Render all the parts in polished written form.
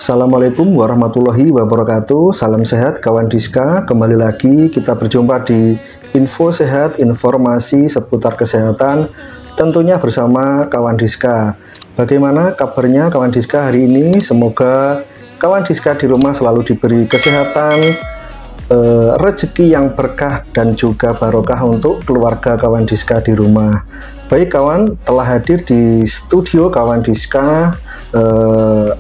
Assalamualaikum warahmatullahi wabarakatuh. Salam sehat kawan Diska. Kembali lagi kita berjumpa di info sehat, informasi seputar kesehatan, tentunya bersama kawan Diska. Bagaimana kabarnya kawan Diska hari ini? Semoga kawan Diska di rumah selalu diberi kesehatan, rezeki yang berkah dan juga barokah untuk keluarga kawan Diska di rumah. Baik kawan, telah hadir di studio kawan Diska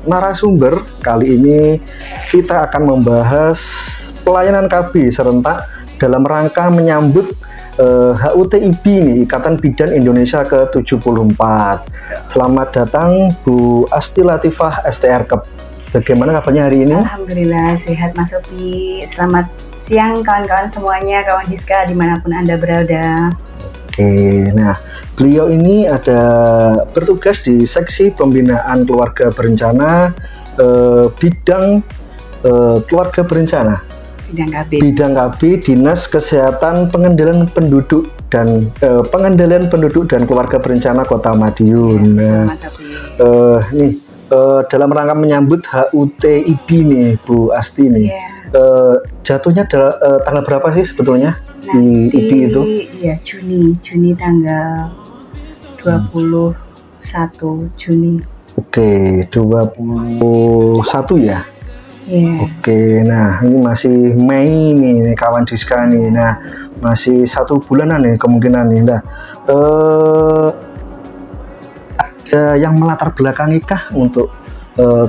narasumber. Kali ini kita akan membahas pelayanan KB serentak dalam rangka menyambut HUT-IB nih, Ikatan Bidan Indonesia ke-74. Selamat datang Bu Asti Latifah STRKEP. Bagaimana kabarnya hari ini? Alhamdulillah sehat Mas Sofi. Selamat siang kawan-kawan semuanya, kawan Diska dimanapun Anda berada. Oke, nah beliau ini ada bertugas di seksi pembinaan keluarga berencana, bidang keluarga berencana, bidang KB Dinas Kesehatan Pengendalian Penduduk dan Keluarga Berencana Kota Madiun. Nah, nih dalam rangka menyambut HUT-IB nih Bu Asti nih, jatuhnya tanggal berapa sih sebetulnya? Di IB itu? Iya, Juni tanggal 21 Juni. Oke, 21 ya? Iya. Oke, nah ini masih Mei nih kawan Diska nih. Nah, masih 1 bulanan nih kemungkinan nih. Nah, ada yang melatar belakangi kah untuk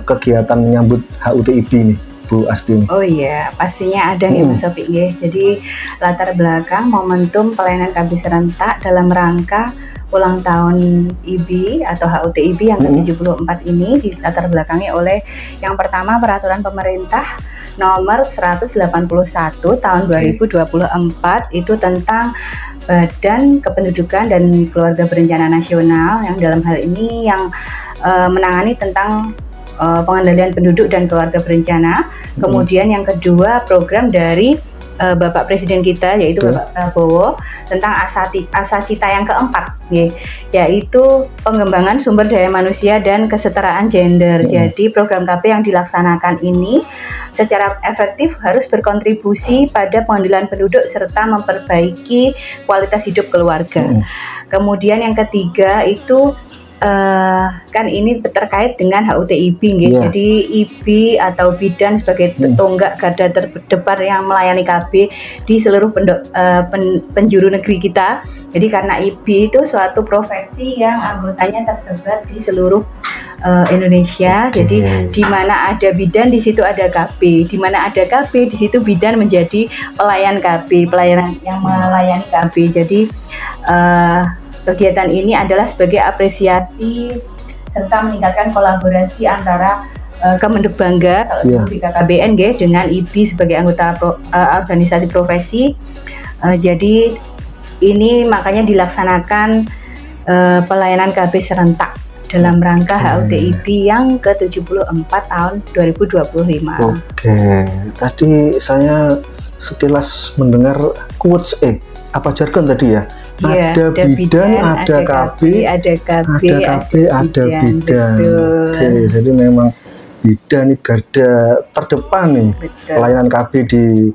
kegiatan menyambut HUT-IB nih? Bu Asti. Oh iya, pastinya ada nih Mas Sofi. Jadi latar belakang momentum pelayanan KB serentak dalam rangka ulang tahun IB atau HUT-IB yang ke-74 ini dilatar belakangi oleh yang pertama peraturan pemerintah nomor 181 tahun 2024 itu tentang Badan Kependudukan dan Keluarga Berencana Nasional yang dalam hal ini yang menangani tentang pengendalian penduduk dan keluarga berencana. Kemudian yang kedua program dari Bapak Presiden kita yaitu Bapak Prabowo tentang Asacita yang keempat, yaitu pengembangan sumber daya manusia dan kesetaraan gender. Jadi program KB yang dilaksanakan ini secara efektif harus berkontribusi pada pengendalian penduduk serta memperbaiki kualitas hidup keluarga. Kemudian yang ketiga itu kan ini terkait dengan HUT-IB, jadi IB atau bidan sebagai tonggak garda terdepan yang melayani KB di seluruh penjuru negeri kita. Jadi karena IB itu suatu profesi yang anggotanya tersebar di seluruh Indonesia. Jadi di mana ada bidan di situ ada KB, di mana ada KB di situ bidan menjadi pelayan KB, pelayanan yang melayani KB. Jadi kegiatan ini adalah sebagai apresiasi serta meningkatkan kolaborasi antara Kemendebangga di BKKBN dengan IB sebagai anggota organisasi profesi. Jadi ini makanya dilaksanakan pelayanan KB serentak dalam rangka HUT-IB yang ke-74 tahun 2025. Oke, tadi saya sekilas mendengar quotes apa jargon tadi ya? Ada bidan, ada KB, ada bidan. Oke, jadi memang bidan ini garda terdepan nih pelayanan KB di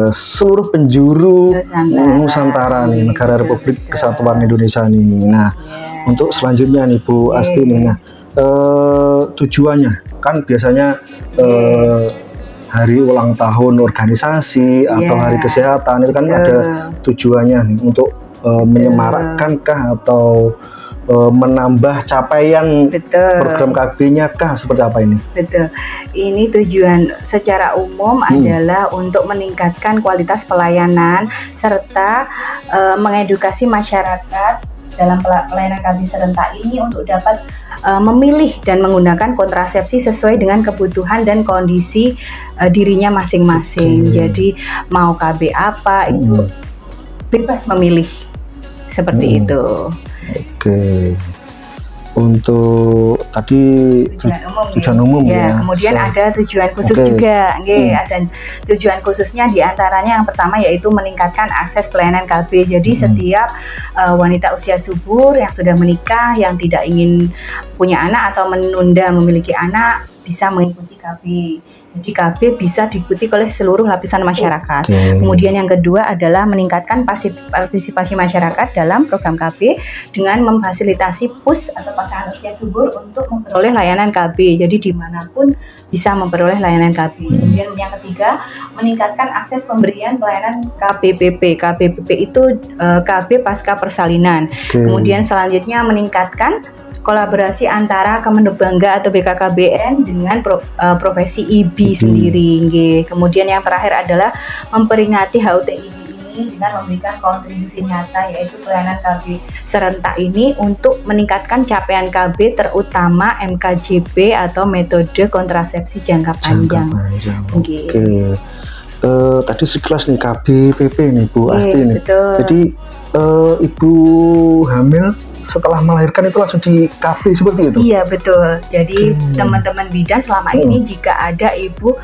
seluruh penjuru Nusantara nih, Negara Republik Kesatuan Indonesia nih. Nah, untuk selanjutnya nih Bu Asti nih, nah tujuannya kan biasanya hari ulang tahun organisasi atau hari kesehatan itu kan ada tujuannya nih, untuk menyemarakkan kah atau menambah capaian program KB-nya kah, seperti apa ini? Betul. Ini tujuan secara umum adalah untuk meningkatkan kualitas pelayanan serta mengedukasi masyarakat dalam pelayanan KB serentak ini untuk dapat memilih dan menggunakan kontrasepsi sesuai dengan kebutuhan dan kondisi dirinya masing-masing. Jadi mau KB apa itu bebas memilih seperti itu. Oke. Untuk tadi tujuan umum ya. Kemudian ada tujuan khusus juga, ada tujuan khususnya diantaranya yang pertama yaitu meningkatkan akses pelayanan KB. Jadi setiap wanita usia subur yang sudah menikah, yang tidak ingin punya anak atau menunda memiliki anak bisa mengikuti KB. Jadi KB bisa diikuti oleh seluruh lapisan masyarakat. Kemudian yang kedua adalah meningkatkan partisipasi masyarakat dalam program KB dengan memfasilitasi PUS atau pasangan usia subur untuk memperoleh layanan KB. Jadi dimanapun bisa memperoleh layanan KB. Kemudian yang ketiga, meningkatkan akses pemberian pelayanan KBPP. KBPP itu KB pasca persalinan. Kemudian selanjutnya meningkatkan kolaborasi antara Kemenhub Bangga atau BKKBN dengan profesi IB sendiri. Kemudian yang terakhir adalah memperingati HUT IB ini dengan memberikan kontribusi nyata, yaitu pelayanan KB serentak ini untuk meningkatkan capaian KB terutama MKJP atau metode kontrasepsi jangka panjang. Tadi sekelas nih KBPP nih Bu Asti nih. Jadi ibu hamil setelah melahirkan itu langsung di KB seperti itu? Iya betul. Jadi teman-teman bidan selama ini jika ada ibu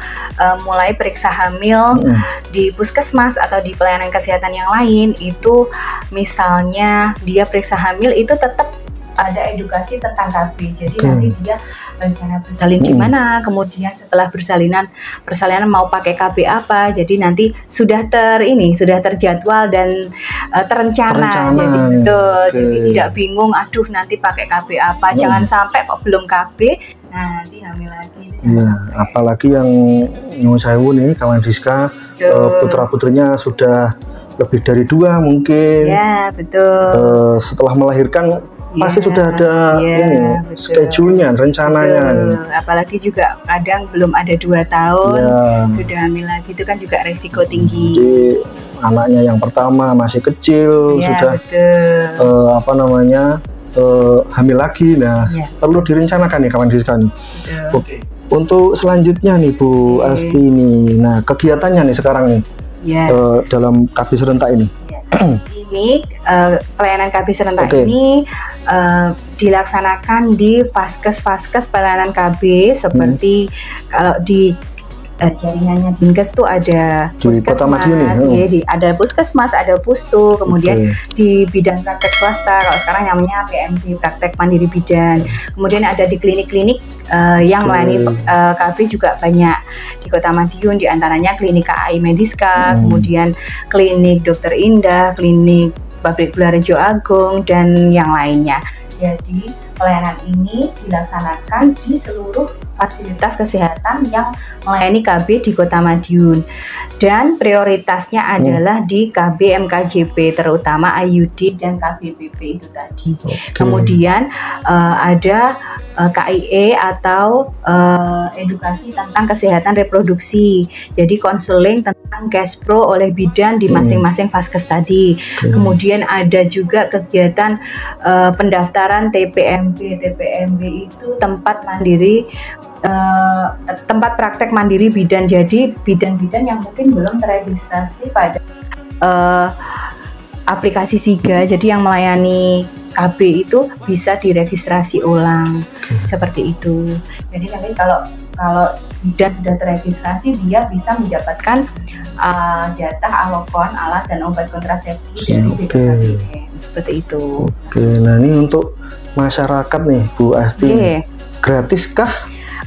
mulai periksa hamil di puskesmas atau di pelayanan kesehatan yang lain, itu misalnya dia periksa hamil itu tetap ada edukasi tentang KB. Jadi nanti dia rencana bersalin gimana, kemudian setelah persalinan mau pakai KB apa. Jadi nanti sudah terjadwal dan terencana. Jadi betul. Jadi tidak bingung, aduh nanti pakai KB apa. Jangan sampai kok belum KB nanti hamil lagi. Apalagi yang nyuwun sewu nih kawan Diska, putra-putrinya sudah lebih dari 2 mungkin. Ya betul. Setelah melahirkan pasti sudah ada schedule-nya, rencananya. Apalagi juga kadang belum ada 2 tahun sudah hamil lagi, itu kan juga resiko tinggi. Jadi anaknya yang pertama masih kecil sudah hamil lagi. Nah perlu direncanakan nih kawan Diska nih. Untuk selanjutnya nih Bu Asti nih, nah kegiatannya nih sekarang nih dalam KB serentak ini. Ini pelayanan KB serentak ini dilaksanakan di vaskes pelayanan KB seperti kalau di jaringannya Dinkes tuh ada puskesmas, ada puskesmas, ada pustu, kemudian di bidang praktek swasta, kalau sekarang namanya PMB, praktek mandiri bidan, kemudian ada di klinik-klinik yang melayani KB juga banyak di Kota Madiun, diantaranya klinik KAI Mediska, kemudian klinik Dokter Indah, klinik Pabrik Gula Rejo Agung, dan yang lainnya. Jadi pelayanan ini dilaksanakan di seluruh fasilitas kesehatan yang melayani KB di Kota Madiun, dan prioritasnya adalah di KB MKJP, terutama IUD dan KBPP itu tadi. Kemudian ada KIE atau edukasi tentang kesehatan reproduksi, jadi konseling tentang Gaspro oleh bidan di masing-masing vaskes tadi. Kemudian ada juga kegiatan pendaftaran TPMB itu tempat mandiri, tempat praktek mandiri bidan. Jadi bidan-bidan yang mungkin belum terregistrasi pada aplikasi SIGA, jadi yang melayani KB itu bisa diregistrasi ulang seperti itu. Jadi nanti kalau bidan sudah terregistrasi, dia bisa mendapatkan jatah alokon alat dan obat kontrasepsi dari BKKBN seperti itu. Nah ini untuk masyarakat nih Bu Asti, gratis kah?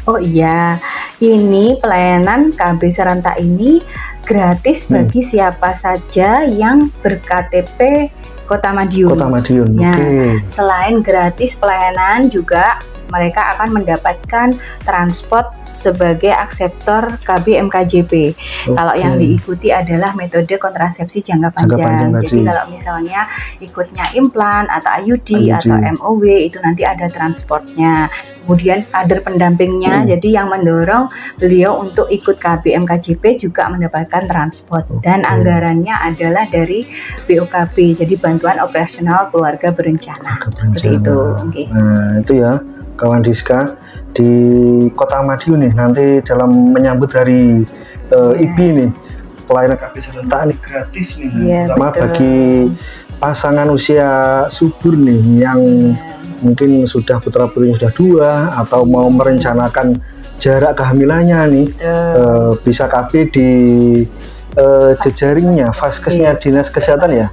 Oh iya, ini pelayanan KB serentak ini gratis bagi siapa saja yang ber-KTP Kota Madiun. Selain gratis pelayanan, juga mereka akan mendapatkan transport sebagai akseptor KB MKJP. Kalau yang diikuti adalah metode kontrasepsi jangka panjang. Jadi kalau misalnya ikutnya implan atau IUD atau MOW, itu nanti ada transportnya. Kemudian kader pendampingnya, jadi yang mendorong beliau untuk ikut KB MKJP juga mendapatkan transport. Dan anggarannya adalah dari BOKB, jadi Bantuan Operasional Keluarga Berencana. Seperti itu. Nah itu ya kawan Diska, di Kota Madiun nih nanti dalam menyambut hari IBI nih, pelayanan KB serentak ini gratis nih, terutama bagi pasangan usia subur nih yang mungkin sudah putra-putrinya sudah 2 atau mau merencanakan jarak kehamilannya nih, bisa KB di jejaringnya Vaskesnya Dinas Kesehatan ya.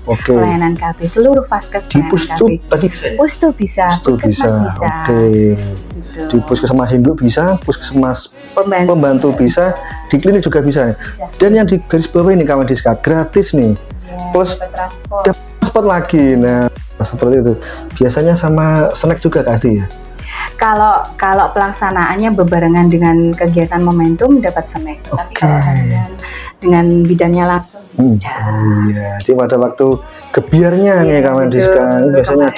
Oke. Pelayanan KB seluruh Vaskes di Pustu tadi bisa ya? Pustu bisa, bisa. Oke. Gitu. Di Puskesmas Induk bisa, Puskesmas pembantu bisa, di klinik juga bisa. Dan yang di garis bawah ini kawan Diska gratis nih. Ya, plus transport lagi. Nah, seperti itu. Biasanya sama snack juga kasih ya. Kalau pelaksanaannya berbarengan dengan kegiatan momentum dapat snack, tapi kalau dengan bidannya langsung iya, jadi pada waktu gebiarnya nih kawan Diska biasanya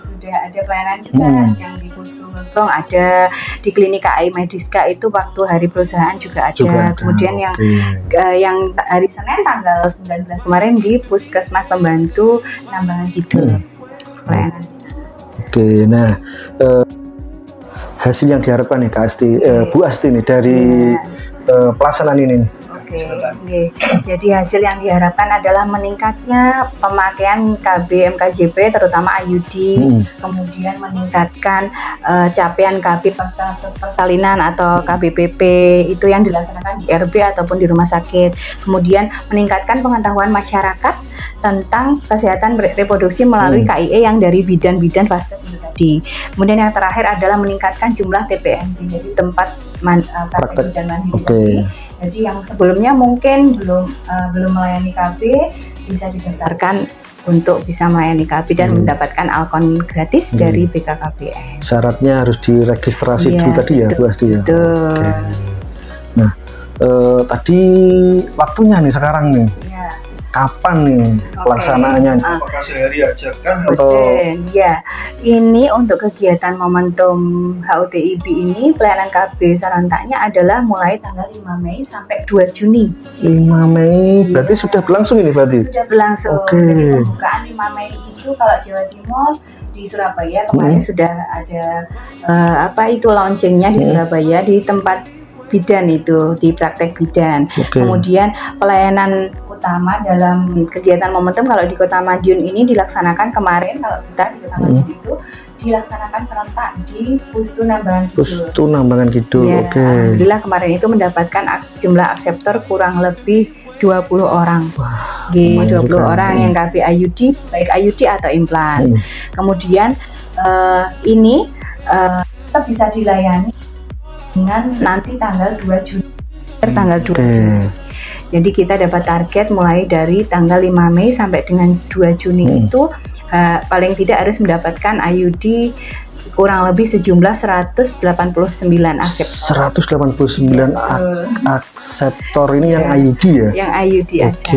sudah ada pelayanan juga yang di Pustu Ngegong, ada di klinik KAI Mediska itu waktu hari perusahaan juga ada. Kemudian yang hari Senin tanggal 19 kemarin di Puskesmas Pembantu Nambangan Kidul pelayanan di sana. Oke, nah hasil yang diharapkan nih Kak Asti, Bu Asti nih dari pelaksanaan ini. Oke. Jadi hasil yang diharapkan adalah meningkatnya pemakaian KB MKJP terutama IUD, kemudian meningkatkan capaian KB pasca persalinan atau KBPP itu yang dilaksanakan di RB ataupun di rumah sakit. Kemudian meningkatkan pengetahuan masyarakat tentang kesehatan reproduksi melalui KIE yang dari bidan-bidan Vaskes itu tadi. Kemudian yang terakhir adalah meningkatkan jumlah TPMP, jadi tempat praktek bidan mandiri. Jadi yang sebelumnya mungkin belum melayani KB bisa didaftarkan untuk bisa melayani KB dan mendapatkan alkon gratis dari BKKBN. Syaratnya harus diregistrasi dulu tadi ya Bu Asti ya. Nah tadi waktunya nih sekarang nih. Kapan nih pelaksanaannya? Apakah sehari aja kan? Ya, ini untuk kegiatan momentum HUTIB ini pelayanan KB serentaknya adalah mulai tanggal 5 Mei sampai 2 Juni. 5 Mei, berarti sudah berlangsung ini berarti? Sudah berlangsung. Jadi pembukaan 5 Mei itu kalau Jawa Timur di Surabaya kemarin sudah ada launchingnya di Surabaya di tempat bidan itu, di praktek bidan. Kemudian pelayanan utama dalam kegiatan momentum kalau di Kota Madiun ini dilaksanakan kemarin, kalau kita di Kota Madiun itu dilaksanakan serentak di Pustu Nambangan Kidul. Pustu Nambangan Kidul. Ya, alhamdulillah kemarin itu mendapatkan jumlah akseptor kurang lebih 20 orang. 20 orang yang KB IUD, baik IUD atau implan. Kemudian ini tetap bisa dilayani dengan nanti tanggal 2 Juni. Jadi kita dapat target mulai dari tanggal 5 Mei sampai dengan 2 Juni itu paling tidak harus mendapatkan IUD kurang lebih sejumlah 189 akseptor. 189 akseptor ini yang IUD ya? Yang IUD aja.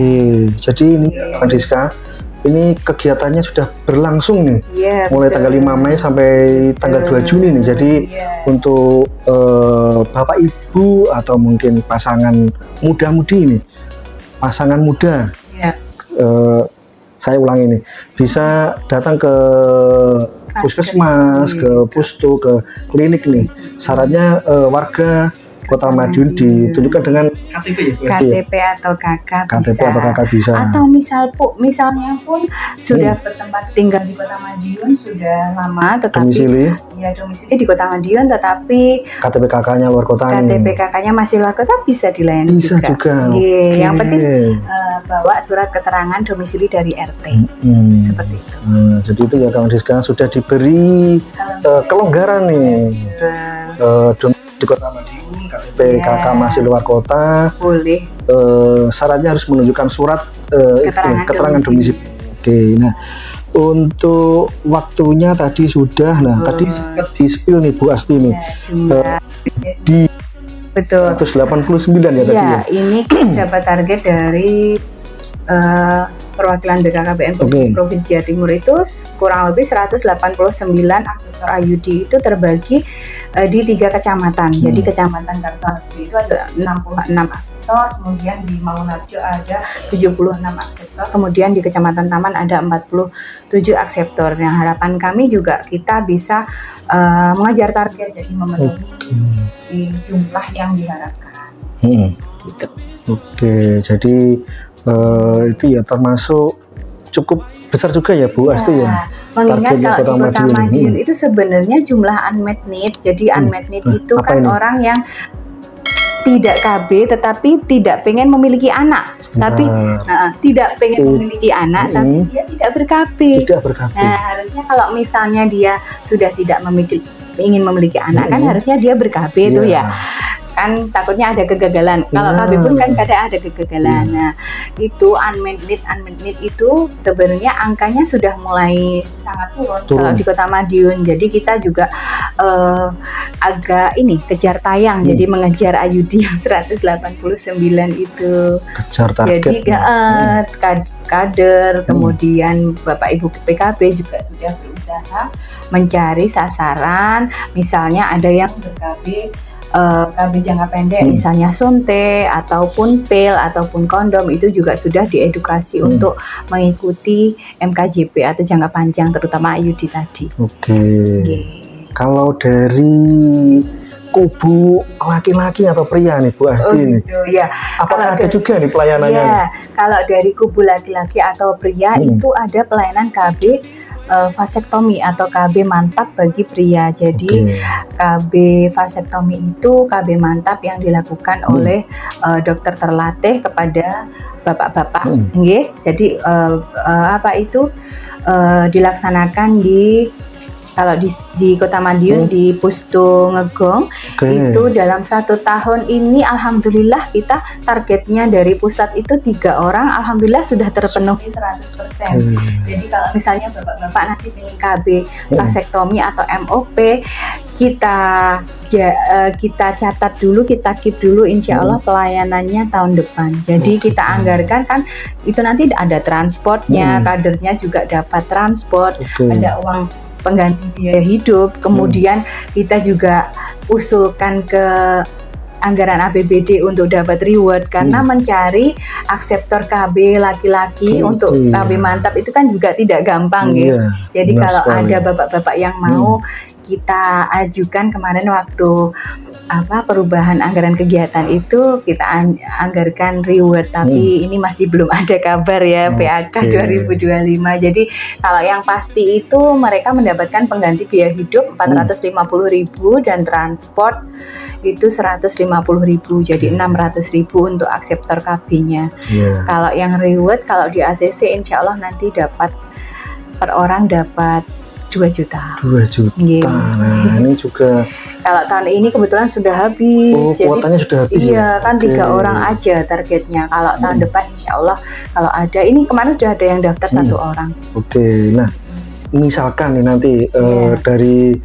Jadi ini Mbak Diska, ini kegiatannya sudah berlangsung nih, mulai tanggal 5 Mei sampai tanggal 2 Juni nih. Jadi untuk Bapak Ibu atau mungkin pasangan muda-mudi ini, pasangan muda, saya ulangi nih, bisa datang ke puskesmas, ke pustu, ke klinik nih. Syaratnya warga Kota Madiun ditunjukkan dengan KTP ya? KTP atau KK KTP bisa. Atau KK bisa. Atau misalnya pun sudah bertempat tinggal di Kota Madiun sudah lama, tetapi domisili di Kota Madiun, tetapi KTP KK-nya luar kota. KTP KK-nya masih luar kota bisa dilayani juga. Yang penting bawa surat keterangan domisili dari RT. Seperti itu. Jadi itu ya kawan Diska, sudah diberi kelonggaran nih. Di Kota Madiun KTP KK masih luar kota, boleh. Syaratnya harus menunjukkan surat keterangan domisili. Nah untuk waktunya tadi sudah. Nah tadi sempat di spill nih Bu Asti nih, di 189 ya tadi ya. Ini dapat target dari perwakilan BKKBN Provinsi Jawa Timur itu kurang lebih 189 aksesor IUD itu terbagi di 3 kecamatan. Jadi kecamatan Kartoharjo itu ada 66 aksesor, kemudian di Mangunarjo ada 76 aksesor, kemudian di Kecamatan Taman ada 47 aksesor. Nah, harapan kami juga kita bisa mengejar target, jadi memenuhi jumlah yang diharapkan. Gitu. Jadi itu ya termasuk cukup besar juga ya Bu Asti ya. Mengingat kalau di Kota Madiun ini. itu sebenarnya jumlah unmet need. Jadi unmet need itu kan ini? orang yang tidak KB tetapi tidak pengen memiliki anak, tapi tidak pengen memiliki anak, tapi dia tidak ber-KB. Tidak ber-KB. Nah, harusnya kalau misalnya dia sudah tidak ingin memiliki anak, kan harusnya dia ber-KB itu ya. Kan takutnya ada kegagalan. Kalau KB pun kan kadang ada kegagalan. Nah, itu unmet need itu sebenarnya angkanya sudah mulai sangat turun kalau di Kota Madiun. Jadi kita juga agak kejar tayang. Jadi mengejar IUD yang 189 itu. Kejar target. Jadi kader, kemudian Bapak Ibu PKB juga sudah berusaha mencari sasaran. Misalnya ada yang ber-KB KB jangka pendek, misalnya suntik ataupun pil ataupun kondom, itu juga sudah diedukasi untuk mengikuti MKJP atau jangka panjang, terutama IUD tadi. Kalau dari kubu laki-laki atau pria nih Bu Asti nih, apakah ada juga nih pelayanannya? Ya, kalau dari kubu laki-laki atau pria itu ada pelayanan KB vasektomi atau KB mantap bagi pria. Jadi KB vasektomi itu KB mantap yang dilakukan oleh dokter terlatih kepada bapak-bapak. Jadi dilaksanakan kalau di Kota Madiun di Pustu Ngegong. Itu dalam 1 tahun ini alhamdulillah kita targetnya dari pusat itu 3 orang, alhamdulillah sudah terpenuhi 100%. Jadi kalau misalnya bapak-bapak nanti ingin KB vasektomi atau MOP, kita catat dulu, kita keep dulu, insya Allah pelayanannya tahun depan. Jadi kita anggarkan kan itu nanti ada transportnya, kadernya juga dapat transport, ada uang pengganti biaya hidup, kemudian kita juga usulkan ke anggaran APBD untuk dapat reward karena mencari akseptor KB laki-laki untuk KB mantap itu kan juga tidak gampang gitu. Jadi kalau ada bapak-bapak yang mau, kita ajukan kemarin waktu perubahan anggaran kegiatan itu kita anggarkan reward, tapi ini masih belum ada kabar ya PAK 2025. Jadi kalau yang pasti itu mereka mendapatkan pengganti biaya hidup 450.000 dan transport itu 150.000, jadi 600.000 untuk akseptor KB-nya. Kalau yang reward kalau di ACC insya Allah nanti dapat per orang dapat 2 juta. 2 juta. Nah, ini juga kalau tahun ini kebetulan sudah habis. Kuotanya sudah habis. Iya, kan 3 orang aja targetnya. Kalau tahun depan insya Allah kalau ada, ini kemarin sudah ada yang daftar 1 orang. Nah, misalkan nih nanti dari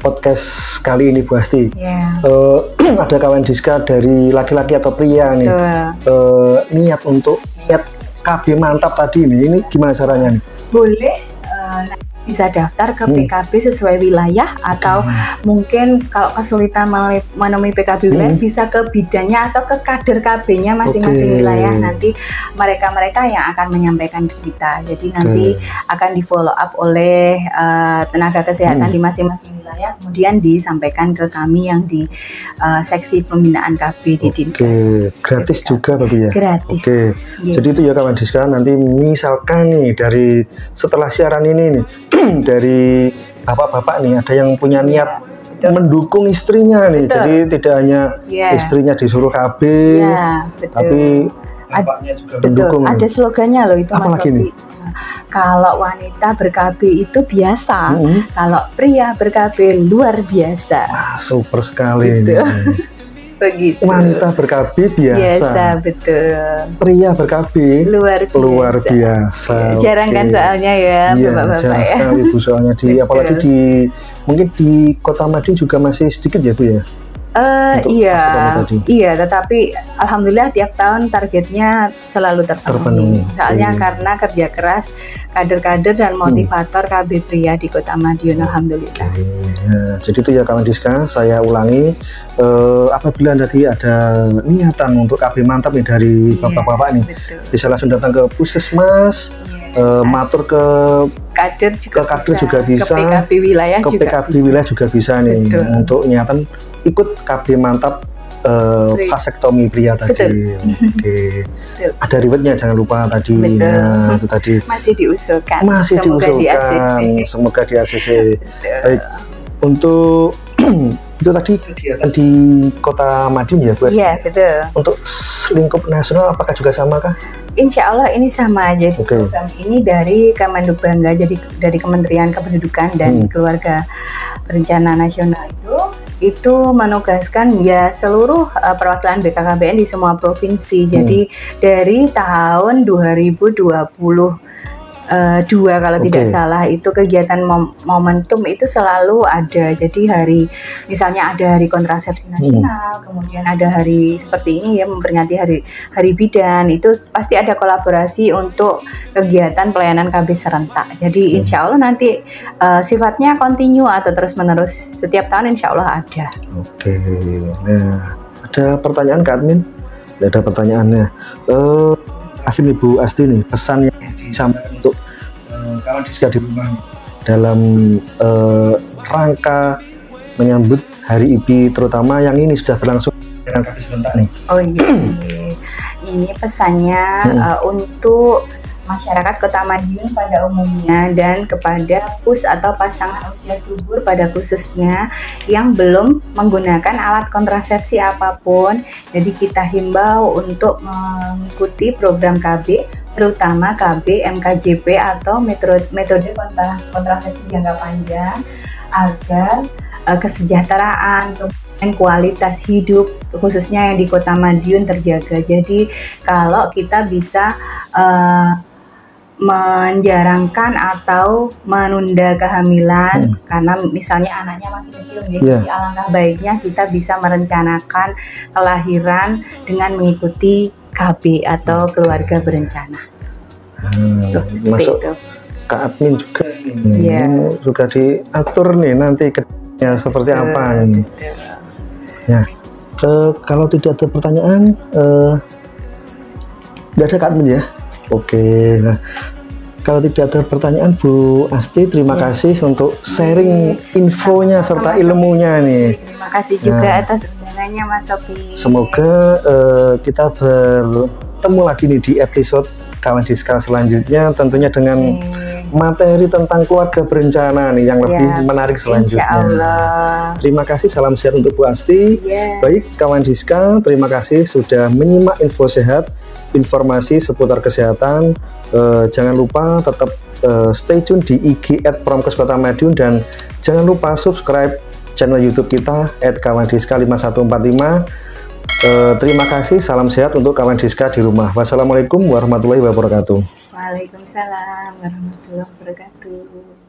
podcast kali ini Bu Asti, ada kawan Diska dari laki-laki atau pria nih, niat KB mantap tadi ini gimana caranya nih? Boleh. Bisa daftar ke PKB sesuai wilayah atau mungkin kalau kesulitan menemui PKB wilayah bisa ke bidangnya atau ke kader KB-nya masing-masing wilayah. Nanti mereka-mereka yang akan menyampaikan ke kita. Jadi nanti akan di follow up oleh tenaga kesehatan di masing-masing wilayah, kemudian disampaikan ke kami yang di seksi pembinaan KB di Dinkes. Gratis juga Bapak ya? Gratis. Jadi itu ya kawan Diska, nanti misalkan nih dari setelah siaran ini nih dari bapak-bapak nih ada yang punya niat mendukung istrinya nih, jadi tidak hanya istrinya disuruh KB, tapi bapaknya juga mendukung. Ada slogannya loh itu. Apalagi nih? Kalau wanita ber-KB itu biasa, kalau pria ber-KB luar biasa. Super sekali ini. Begitu. Wanita ber-KB biasa. Betul. Pria ber-KB luar biasa. Jarang kan soalnya ya, bapak-bapak jarang sekali Bu, soalnya apalagi mungkin di Kota Madiun juga masih sedikit ya Bu ya. Iya, tetapi alhamdulillah tiap tahun targetnya selalu terpenuhi. Soalnya karena kerja keras kader-kader dan motivator KB pria di Kota Madiun, alhamdulillah. Jadi itu ya kawan Diska, saya ulangi, apabila nanti ada niatan untuk KB mantap nih dari bapak-bapak nih, bisa langsung datang ke puskesmas, matur ke kader juga bisa, ke PKB wilayah juga bisa nih untuk niatan ikut KB mantap vasektomi pria tadi. Oke. Ada riwetnya jangan lupa tadi. Betul. Nah, itu tadi. Masih diusulkan. Masih diusulkan. Semoga di ACC. Baik. Untuk itu tadi kegiatan di Kota Madiun ya, Bu? Iya, betul. Untuk lingkup nasional apakah juga sama kah? Insya Allah ini sama aja. Program ini dari Kemenduk Bangga, jadi dari Kementerian Kependudukan dan Keluarga Berencana Nasional itu menugaskan ya seluruh perwakilan BKKBN di semua provinsi. Jadi dari tahun 2022 kalau tidak salah itu kegiatan momentum itu selalu ada. Jadi misalnya ada hari kontrasepsi nasional, kemudian ada hari seperti ini ya memperingati hari bidan, itu pasti ada kolaborasi untuk kegiatan pelayanan KB serentak. Jadi insya Allah nanti sifatnya kontinu atau terus menerus setiap tahun insya Allah ada. Oke. Nah, ada pertanyaan Kak Admin? Ada pertanyaannya. Akhirnya Bu Asti nih pesan yang disampaikan untuk kawan Diska di rumah dalam rangka menyambut Hari IBI, terutama yang ini sudah berlangsung dengan KB serentak nih. Oh iya, ini pesannya untuk masyarakat Kota Madiun pada umumnya dan kepada pus atau pasangan usia subur pada khususnya yang belum menggunakan alat kontrasepsi apapun. Jadi kita himbau untuk mengikuti program KB, terutama KB MKJP atau metode kontrasepsi jangka panjang, agar kesejahteraan dan kualitas hidup khususnya yang di Kota Madiun terjaga. Jadi kalau kita bisa menjarangkan atau menunda kehamilan karena misalnya anaknya masih kecil, jadi alangkah baiknya kita bisa merencanakan kelahiran dengan mengikuti KB atau keluarga berencana. Masuk itu. Kak Admin juga juga diatur nih nanti kedepannya seperti apa nih. Ya, kalau tidak ada pertanyaan, nggak ada Kak Admin ya. Oke, nah kalau tidak ada pertanyaan Bu Asti, terima kasih untuk sharing infonya serta ilmunya nih. Terima kasih juga atas undangannya Mas Sofi. Semoga kita bertemu lagi nih di episode Kawan Diska selanjutnya, tentunya dengan materi tentang keluarga berencana nih yang lebih menarik selanjutnya. Insya Allah. Terima kasih, salam sehat untuk Bu Asti. Baik Kawan Diska, terima kasih sudah menyimak info sehat, informasi seputar kesehatan. Jangan lupa tetap stay tune di IG @promkes Kota Madiun dan jangan lupa subscribe channel YouTube kita @kawandiska5145. Terima kasih, salam sehat untuk Kawan Diska di rumah. Wassalamualaikum warahmatullahi wabarakatuh. Waalaikumsalam warahmatullahi wabarakatuh.